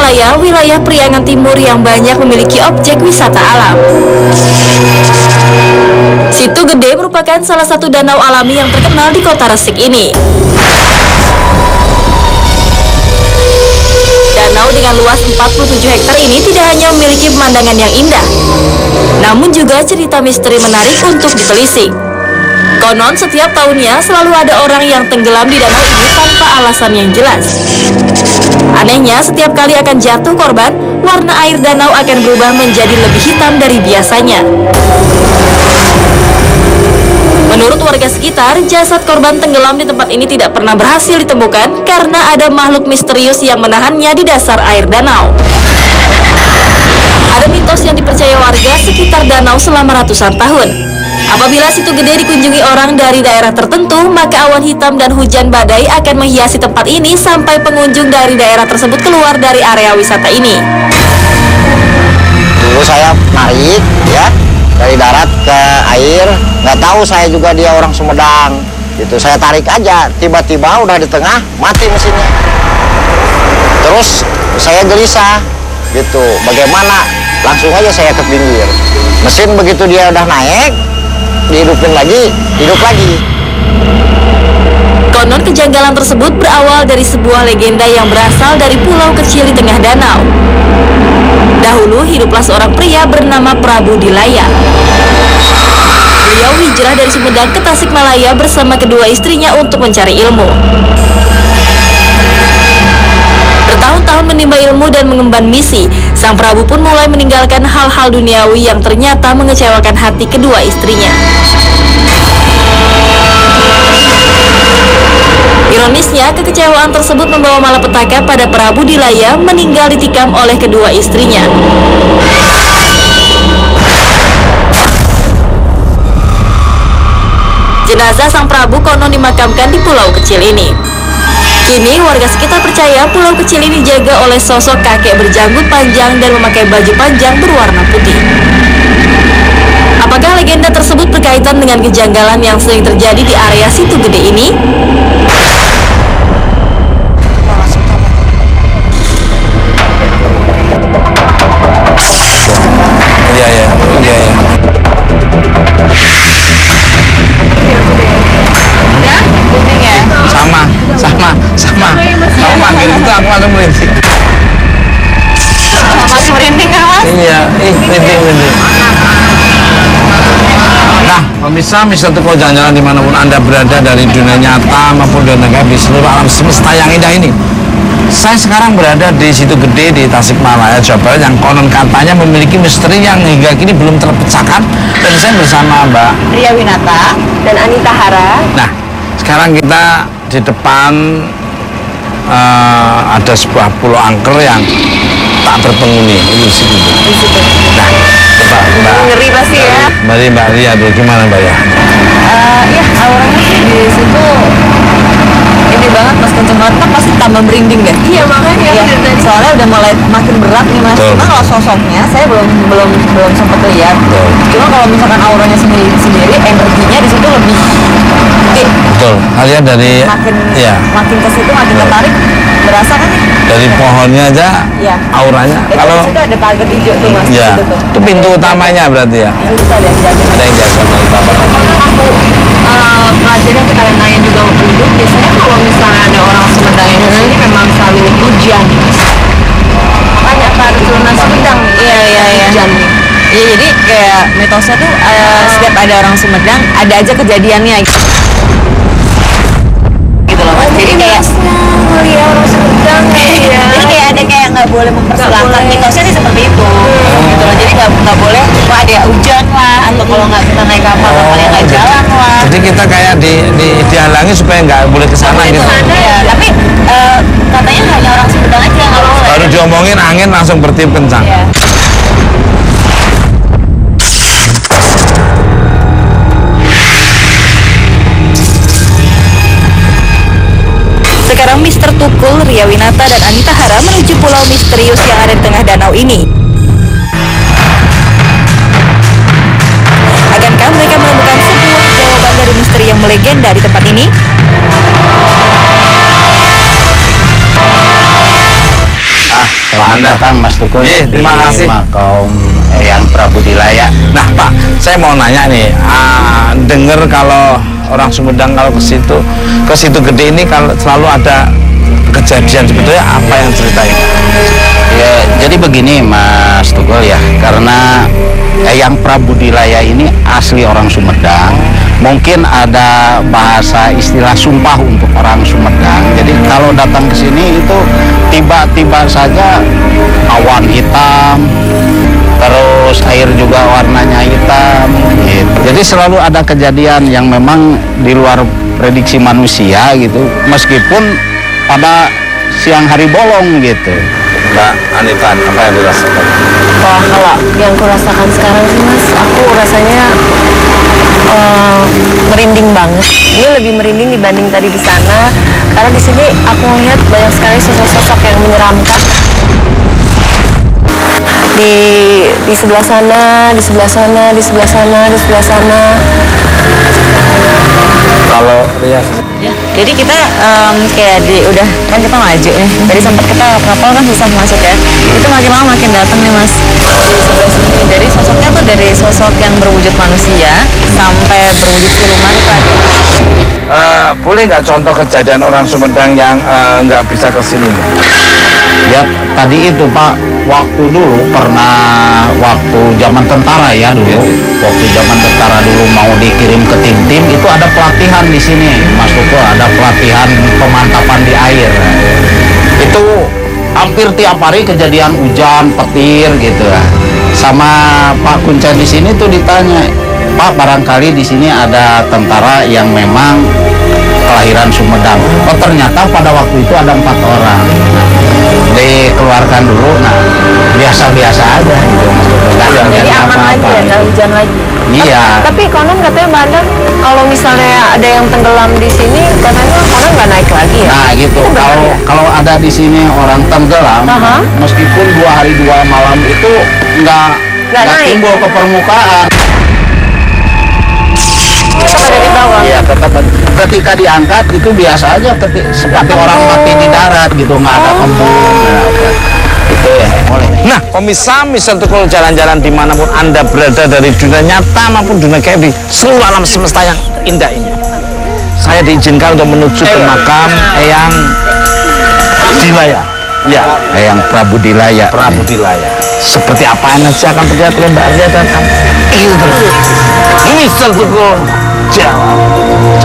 Tasikmalaya, wilayah Priangan Timur yang banyak memiliki objek wisata alam. Situ Gede merupakan salah satu danau alami yang terkenal di kota Resik ini. Danau dengan luas 47 hektar ini tidak hanya memiliki pemandangan yang indah, namun juga cerita misteri menarik untuk ditelisik. Konon setiap tahunnya selalu ada orang yang tenggelam di danau ini tanpa alasan yang jelas. Anehnya, setiap kali akan jatuh korban, warna air danau akan berubah menjadi lebih hitam dari biasanya. Menurut warga sekitar, jasad korban tenggelam di tempat ini tidak pernah berhasil ditemukan karena ada makhluk misterius yang menahannya di dasar air danau. Ada mitos yang dipercaya warga sekitar danau selama ratusan tahun. Apabila Situ Gede dikunjungi orang dari daerah tertentu, maka awan hitam dan hujan badai akan menghiasi tempat ini sampai pengunjung dari daerah tersebut keluar dari area wisata ini. Dulu saya narik ya dari darat ke air, nggak tahu saya juga dia orang Sumedang. Gitu, saya tarik aja, tiba-tiba udah di tengah mati mesinnya. Terus saya gelisah, gitu. Bagaimana? Langsung aja saya ke pinggir. Mesin begitu dia udah naik, dihidupin lagi, hidup lagi. Konon kejanggalan tersebut berawal dari sebuah legenda yang berasal dari pulau kecil di tengah danau. Dahulu hiduplah seorang pria bernama Prabu Dilaya. Beliau hijrah dari Sumedang ke Tasikmalaya bersama kedua istrinya untuk mencari ilmu. Bertahun-tahun menimba ilmu dan mengemban misi, sang Prabu pun mulai meninggalkan hal-hal duniawi yang ternyata mengecewakan hati kedua istrinya. Ironisnya, kekecewaan tersebut membawa malapetaka pada Prabu Dilaya meninggal ditikam oleh kedua istrinya. Jenazah sang Prabu konon dimakamkan di pulau kecil ini. Kini warga sekitar percaya pulau kecil ini dijaga oleh sosok kakek berjanggut panjang dan memakai baju panjang berwarna putih. Apakah legenda tersebut berkaitan dengan kejanggalan yang sering terjadi di area Situ Gede ini? Sama manggil itu aku langsung merinding. Masih merinding kan, Mas? Iya, merinding. Nah, pemirsa Toko Jalan-Jalan dimanapun Anda berada dari dunia nyata maupun dunia di seluruh alam semesta yang indah ini. Saya sekarang berada di Situ Gede di Tasikmalaya, Jawa Barat yang konon katanya memiliki misteri yang hingga kini belum terpecahkan. Dan saya bersama Mbak Ria Winata dan Anita Hara. Nah, sekarang kita di depan ada sebuah pulau angker yang tak berpenghuni. Itu Situ Gede. Nah, coba Mbak. Ngeri pasti ya. Mari Mbak Ria dulu, gimana Mbak ya? Ya auranya sih di situ ini banget, Mas, kenceng banget, kan pasti tambah merinding deh. Iya makanya. Iya, soalnya udah mulai makin berat nih, Mas. Betul. Cuma kalau sosoknya saya belum sempat lihat. Betul. Cuma kalau misalkan auranya sendiri energinya di situ lebih gede. Betul. Kalian dari Makin ke situ makin tertarik, berasa kan nih? dari pohonnya aja Iya. auranya. Kalau Kalau situ ada pagar hijau tuh, Mas. ya, Di situ tuh. itu pintu utamanya berarti ya. Itu ada yang jaga. Ada yang jaga pintu utama. Aku pelajarin ke kalian nanya juga mau penduduk, biasanya kalau misalnya ada orang Sumedang yang kesini memang selalu hujan. Banyak Pak keturunan Sumedang. Iya. Hujan. Iya, jadi kayak mitosnya tuh setiap ada orang Sumedang ada aja kejadiannya gitu loh, Mas. Jadi kayak mulia orang Sumedang ya. Jadi kayak ada kayak nggak boleh mempersilahkan, mitosnya sih seperti itu. Gitu loh. Jadi nggak boleh, wah ada hujan lah, atau kalau nggak kita naik kapalnya nggak jalan lah. Jadi kita kayak dihalangi supaya nggak boleh ke sana gitu. Ya, tapi katanya hanya orang Sumedang aja yang nggak boleh. Baru diomongin angin langsung bertiup kencang. Iya. Sekarang Mr. Tukul, Ria Winata, dan Anita Hara menuju pulau misterius yang ada di tengah danau ini. Akankah mereka menemukan sebuah jawaban dari misteri yang melegenda di tempat ini? Selamat datang Mas Tukul Terima kasih. Makam Eyang Prabu Dilaya. Nah Pak, saya mau nanya nih, dengar kalau orang Sumedang kalau ke situ gede ini kalau selalu ada kejadian sebetulnya apa yang ceritain? Ya, jadi begini Mas Tukul ya, karena Eyang Prabu Dilaya ini asli orang Sumedang. Mungkin ada bahasa istilah sumpah untuk orang Sumedang. Jadi kalau datang ke sini itu tiba-tiba saja awan hitam, terus air juga warnanya hitam gitu. Jadi selalu ada kejadian yang memang di luar prediksi manusia gitu, meskipun pada siang hari bolong gitu. Mbak Anita, apa yang dirasakan? Wah, kalau yang kurasakan sekarang sih Mas, aku rasanya merinding banget. Ini lebih merinding dibanding tadi di sana, karena di sini aku melihat banyak sekali sosok-sosok yang menyeramkan. Di sebelah sana, di sebelah sana, di sebelah sana, di sebelah sana. Kalau Ria, Ya, jadi kita kayak udah kan kita maju nih. Tadi sempat kita kapal kan susah masuk ya. Itu makin lama makin datang nih Mas. Di sebelah sini dari sosoknya tuh dari sosok yang berwujud manusia sampai berwujud siluman itu ada. boleh nggak contoh kejadian orang Sumedang yang nggak bisa ke sini? Ya tadi itu Pak, waktu dulu pernah waktu zaman tentara ya dulu, waktu zaman tentara dulu mau dikirim ke tim-tim itu ada pelatihan di sini, Mas Tukul, ada pelatihan pemantapan di air. Itu hampir tiap hari kejadian hujan, petir gitu. Sama Pak Kuncen di sini tuh ditanya, Pak barangkali di sini ada tentara yang memang kelahiran Sumedang. Oh ternyata pada waktu itu ada 4 orang. Dikeluarkan dulu, nah biasa-biasa aja gitu. Jadi aman lagi ya, nggak hujan lagi. Iya. Tapi konon katanya badan kalau misalnya ada yang tenggelam di sini, katanya konon nggak naik lagi ya. Nah gitu. Itu benar ya? Kalau ada di sini orang tenggelam, meskipun 2 hari 2 malam itu nggak naik. timbul ke permukaan. Tetap ada di bawah. Iya, tetap ketika diangkat itu biasa aja seperti orang mati di darat gitu, nggak ada embun. Itu ya boleh. Nah, pemirsa Mr. Tukul jalan-jalan dimanapun Anda berada dari dunia nyata maupun dunia gaib di seluruh alam semesta yang indah ini. Saya diizinkan untuk menuju ke makam Eyang Dilaya. Ya, Eyang Prabu Dilaya. Prabu Dilaya. Seperti apa yang nanti akan terlihat oleh Mbak Arya dan Mr. Tukul jawab.